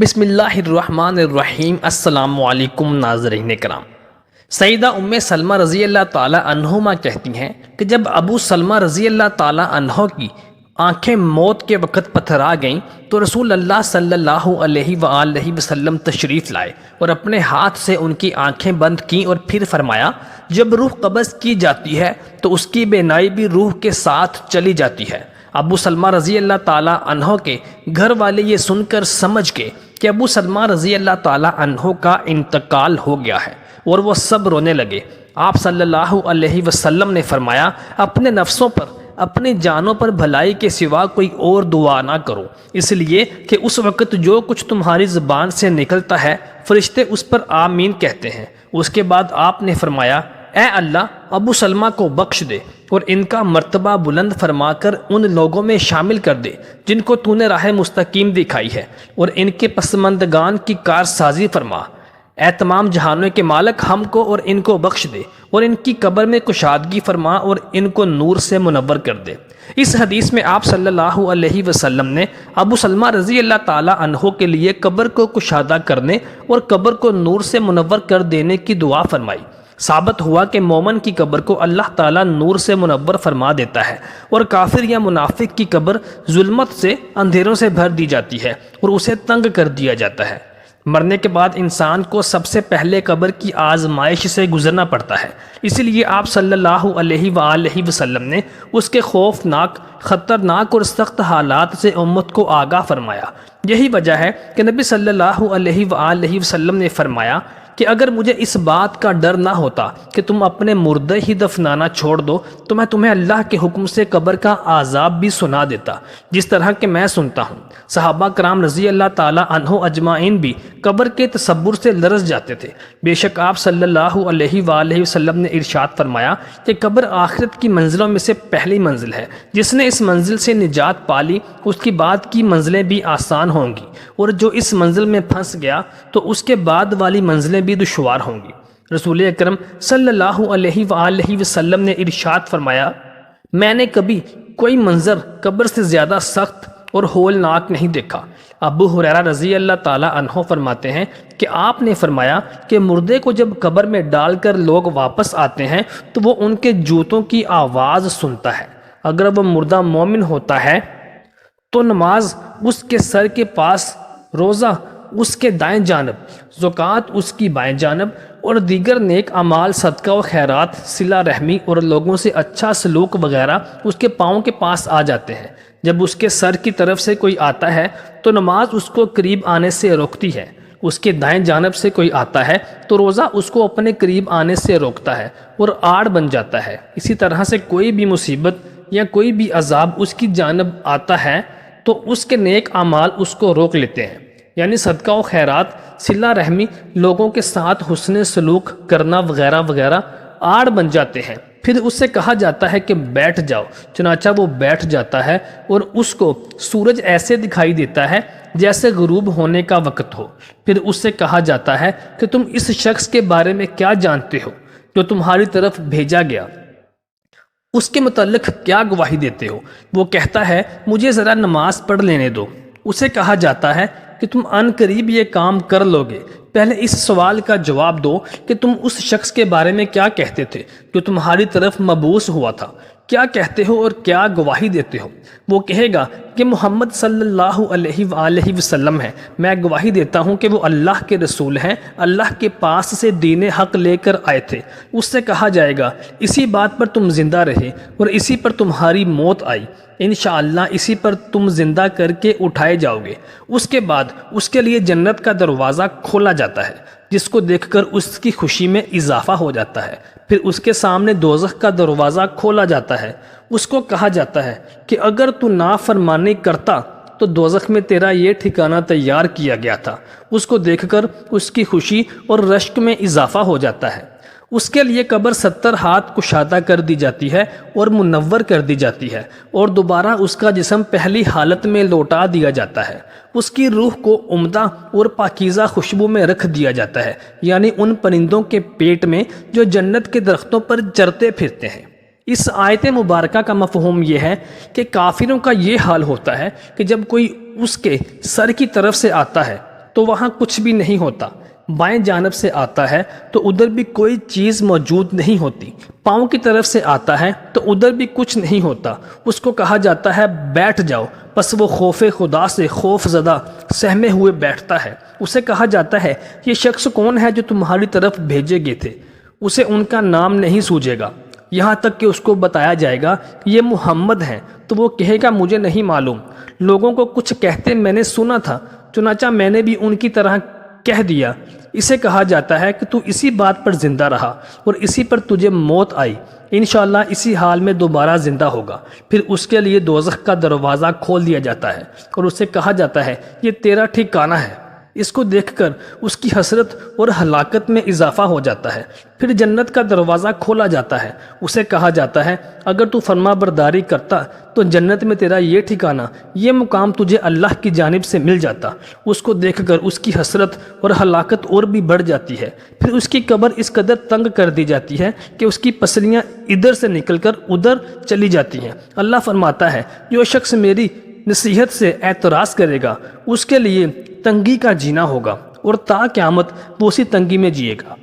بسم اللہ الرحمن الرحیم۔ السلام علیکم ناظرین کرام۔ سیدہ ام سلمہ رضی اللہ تعالی عنہما کہتی ہیں کہ جب ابو سلمہ رضی اللہ تعالی عنہ کی آنکھیں موت کے وقت پتھرا گئیں تو رسول اللہ صلی اللہ علیہ وآلہ وسلم تشریف لائے اور اپنے ہاتھ سے ان کی آنکھیں بند کیں اور پھر فرمایا، جب روح قبض کی جاتی ہے تو اس کی بینائی بھی روح کے ساتھ چلی جاتی ہے۔ ابو سلمہ رضی اللہ تعالیٰ عنہ کے گھر والے یہ سن کر سمجھ کے کہ ابو سلمہ رضی اللہ تعالیٰ عنہ کا انتقال ہو گیا ہے اور وہ سب رونے لگے۔ آپ صلی اللہ علیہ وسلم نے فرمایا، اپنے نفسوں پر، اپنی جانوں پر بھلائی کے سوا کوئی اور دعا نہ کرو، اس لیے کہ اس وقت جو کچھ تمہاری زبان سے نکلتا ہے فرشتے اس پر آمین کہتے ہیں۔ اس کے بعد آپ نے فرمایا، اے اللہ ابو سلمہ کو بخش دے اور ان کا مرتبہ بلند فرما کر ان لوگوں میں شامل کر دے جن کو تو نے راہ مستقیم دکھائی ہے، اور ان کے پسماندگان کی کارسازی فرما۔ اے تمام جہانوں کے مالک، ہم کو اور ان کو بخش دے اور ان کی قبر میں کشادگی فرما اور ان کو نور سے منور کر دے۔ اس حدیث میں آپ صلی اللہ علیہ وسلم نے ابو سلمہ رضی اللہ تعالی عنہ کے لیے قبر کو کشادہ کرنے اور قبر کو نور سے منور کر دینے کی دعا فرمائی۔ ثابت ہوا کہ مومن کی قبر کو اللہ تعالیٰ نور سے منور فرما دیتا ہے اور کافر یا منافق کی قبر ظلمت سے، اندھیروں سے بھر دی جاتی ہے اور اسے تنگ کر دیا جاتا ہے۔ مرنے کے بعد انسان کو سب سے پہلے قبر کی آزمائش سے گزرنا پڑتا ہے، اسی لیے آپ صلی اللہ علیہ وآلہ وسلم نے اس کے خوفناک، خطرناک اور سخت حالات سے امت کو آگاہ فرمایا۔ یہی وجہ ہے کہ نبی صلی اللہ علیہ وآلہ وسلم نے فرمایا کہ اگر مجھے اس بات کا ڈر نہ ہوتا کہ تم اپنے مردے ہی دفنانا چھوڑ دو تو میں تمہیں اللہ کے حکم سے قبر کا عذاب بھی سنا دیتا، جس طرح کہ میں سنتا ہوں۔ صحابہ کرام رضی اللہ تعالی عنہ اجمعین بھی قبر کے تصور سے لرز جاتے تھے۔ بے شک آپ صلی اللہ علیہ وآلہ وسلم نے ارشاد فرمایا کہ قبر آخرت کی منزلوں میں سے پہلی منزل ہے، جس نے اس منزل سے نجات پالی اس کی بعد کی منزلیں بھی آسان ہوں گی، اور جو اس منزل میں پھنس گیا تو اس کے بعد والی منزلیں بھی دشوار ہوں گی۔ رسول اکرم صلی اللہ علیہ وآلہ وسلم نے ارشاد فرمایا، میں نے کبھی کوئی منظر قبر سے زیادہ سخت اور ہولناک نہیں دیکھا۔ ابو ہریرہ رضی اللہ تعالی عنہ فرماتے ہیں کہ آپ نے فرمایا کہ مردے کو جب قبر میں ڈال کر لوگ واپس آتے ہیں تو وہ ان کے جوتوں کی آواز سنتا ہے۔ اگر وہ مردہ مومن ہوتا ہے تو نماز اس کے سر کے پاس، روزہ اس کے دائیں جانب، زکوٰۃ اس کی بائیں جانب، اور دیگر نیک اعمال، صدقہ و خیرات، صلہ رحمی اور لوگوں سے اچھا سلوک وغیرہ اس کے پاؤں کے پاس آ جاتے ہیں۔ جب اس کے سر کی طرف سے کوئی آتا ہے تو نماز اس کو قریب آنے سے روکتی ہے، اس کے دائیں جانب سے کوئی آتا ہے تو روزہ اس کو اپنے قریب آنے سے روکتا ہے اور آڑ بن جاتا ہے۔ اسی طرح سے کوئی بھی مصیبت یا کوئی بھی عذاب اس کی جانب آتا ہے تو اس کے نیک اعمال اس کو روک لیتے ہیں، یعنی صدقہ و خیرات، صلہ رحمی، لوگوں کے ساتھ حسن سلوک کرنا وغیرہ وغیرہ آڑ بن جاتے ہیں۔ پھر اس سے کہا جاتا ہے کہ بیٹھ جاؤ، چنانچہ وہ بیٹھ جاتا ہے اور اس کو سورج ایسے دکھائی دیتا ہے جیسے غروب ہونے کا وقت ہو۔ پھر اس سے کہا جاتا ہے کہ تم اس شخص کے بارے میں کیا جانتے ہو جو تمہاری طرف بھیجا گیا، اس کے متعلق کیا گواہی دیتے ہو؟ وہ کہتا ہے مجھے ذرا نماز پڑھ لینے دو۔ اسے کہا جاتا ہے کہ تم عن قریب یہ کام کر لو گے۔ پہلے اس سوال کا جواب دو کہ تم اس شخص کے بارے میں کیا کہتے تھے جو تمہاری طرف مبعوث ہوا تھا، کیا کہتے ہو اور کیا گواہی دیتے ہو؟ وہ کہے گا کہ محمد صلی اللہ علیہ وآلہ وسلم ہے، میں گواہی دیتا ہوں کہ وہ اللہ کے رسول ہیں، اللہ کے پاس سے دین حق لے کر آئے تھے۔ اس سے کہا جائے گا اسی بات پر تم زندہ رہے اور اسی پر تمہاری موت آئی، انشاءاللہ اسی پر تم زندہ کر کے اٹھائے جاؤ گے۔ اس کے بعد اس کے لیے جنت کا دروازہ کھولا جاتا ہے، جس کو دیکھ کر اس کی خوشی میں اضافہ ہو جاتا ہے۔ پھر اس کے سامنے دوزخ کا دروازہ کھولا جاتا ہے، اس کو کہا جاتا ہے کہ اگر تو نافرمانی کرتا تو دوزخ میں تیرا یہ ٹھکانہ تیار کیا گیا تھا۔ اس کو دیکھ کر اس کی خوشی اور رشک میں اضافہ ہو جاتا ہے۔ اس کے لیے قبر 70 ہاتھ کشادہ کر دی جاتی ہے اور منور کر دی جاتی ہے، اور دوبارہ اس کا جسم پہلی حالت میں لوٹا دیا جاتا ہے۔ اس کی روح کو عمدہ اور پاکیزہ خوشبو میں رکھ دیا جاتا ہے، یعنی ان پرندوں کے پیٹ میں جو جنت کے درختوں پر چرتے پھرتے ہیں۔ اس آیت مبارکہ کا مفہوم یہ ہے کہ کافروں کا یہ حال ہوتا ہے کہ جب کوئی اس کے سر کی طرف سے آتا ہے تو وہاں کچھ بھی نہیں ہوتا، بائیں جانب سے آتا ہے تو ادھر بھی کوئی چیز موجود نہیں ہوتی، پاؤں کی طرف سے آتا ہے تو ادھر بھی کچھ نہیں ہوتا، اس کو کہا جاتا ہے بیٹھ جاؤ، بس وہ خوف خدا سے خوف زدہ سہمے ہوئے بیٹھتا ہے۔ اسے کہا جاتا ہے یہ شخص کون ہے جو تمہاری طرف بھیجے گئے تھے؟ اسے ان کا نام نہیں سوجے گا، یہاں تک کہ اس کو بتایا جائے گا یہ محمد ہیں، تو وہ کہے گا مجھے نہیں معلوم، لوگوں کو کچھ کہتے میں نے سنا تھا، چنانچہ میں نے بھی ان کی طرح کہہ دیا۔ اسے کہا جاتا ہے کہ تو اسی بات پر زندہ رہا اور اسی پر تجھے موت آئی، انشاءاللہ اسی حال میں دوبارہ زندہ ہوگا۔ پھر اس کے لیے دوزخ کا دروازہ کھول دیا جاتا ہے اور اسے کہا جاتا ہے یہ تیرا ٹھکانہ ہے۔ اس کو دیکھ کر اس کی حسرت اور ہلاکت میں اضافہ ہو جاتا ہے۔ پھر جنت کا دروازہ کھولا جاتا ہے، اسے کہا جاتا ہے اگر تو فرما برداری کرتا تو جنت میں تیرا یہ ٹھکانہ، یہ مقام تجھے اللہ کی جانب سے مل جاتا۔ اس کو دیکھ کر اس کی حسرت اور ہلاکت اور بھی بڑھ جاتی ہے۔ پھر اس کی قبر اس قدر تنگ کر دی جاتی ہے کہ اس کی پسلیاں ادھر سے نکل کر ادھر چلی جاتی ہیں۔ اللہ فرماتا ہے جو شخص میری نصیحت سے اعتراض کرے گا اس کے لیے تنگی کا جینا ہوگا اور تا قیامت وہ اسی تنگی میں جیے گا۔